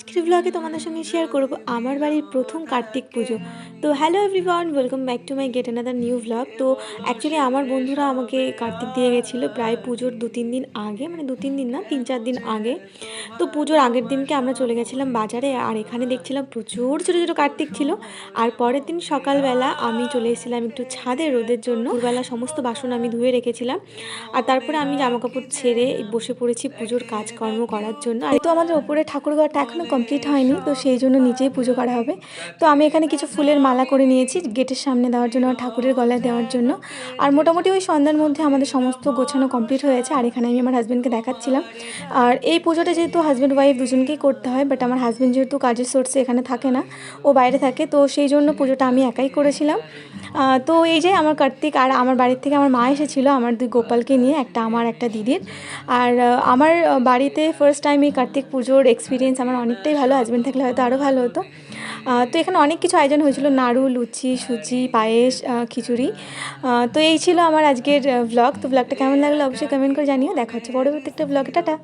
আজকের ব্লগে তোমাদের সঙ্গে শেয়ার করব আমার বাড়ির প্রথম কার্তিক পুজো। তো hello everyone, welcome back to my gate another new blog. তো অ্যাকচুয়ালি আমার বন্ধুরা আমাকে কার্তিক দিয়ে গেছিলো প্রায় পুজোর 2-3 দিন আগে, মানে 2-3 দিন না, 3-4 দিন আগে। তো পুজোর আগের দিনকে আমরা চলে গেছিলাম বাজারে, আর এখানে দেখছিলাম প্রচুর ছোটো ছোটো কার্তিক ছিল। আর পরের দিন সকালবেলা আমি চলে এসেছিলাম একটু ছাদে রোদের জন্য। দুপুরবেলা সমস্ত বাসন আমি ধুয়ে রেখেছিলাম, আর তারপরে আমি জামাকাপড় ছেড়ে বসে পড়েছি পুজোর কাজকর্ম করার জন্য। আর তো আমাদের ওপরে ঠাকুরঘরটা এখনও কমপ্লিট হয়নি, তো সেই জন্য নিচেই পুজো করা হবে। তো আমি এখানে কিছু ফুলের মালা করে নিয়েছি গেটের সামনে দেওয়ার জন্য, আর ঠাকুরের গলায় দেওয়ার জন্য। আর মোটামুটি ওই সন্ধ্যার মধ্যে আমাদের সমস্ত গোছানো কমপ্লিট হয়েছে। আর এখানে আমি আমার হাজব্যান্ডকে দেখাচ্ছিলাম। আর এই পুজোটা যেহেতু হাজব্যান্ড ওয়াইফ দুজনকেই করতে হয়, বাট আমার হাজব্যান্ড যেহেতু কাজের সোর্সে এখানে থাকে না, ও বাইরে থাকে, তো সেই জন্য পুজোটা আমি একাই করেছিলাম। তো এই যে আমার কার্তিক, আর আমার বাড়ির থেকে আমার মা এসেছিলো আমার 2 গোপালকে নিয়ে, একটা আমার একটা দিদির। আর আমার বাড়িতে ফার্স্ট টাইম এই কার্তিক পুজোর এক্সপিরিয়েন্স আমার অনেকটাই ভালো, হাজব্যান্ড থাকলে হয়তো আরও ভালো হতো। তো এখানে অনেক কিছু আয়োজন হয়েছিল, নাড়ু, লুচি, সুজি, পায়েস, খিচুড়ি। তো এই ছিল আমার আজকের ব্লগ। তো ব্লগটা কেমন লাগলো অবশ্যই কমেন্ট করে জানিও। দেখা হচ্ছে পরবর্তী একটা ব্লগে। টাটা।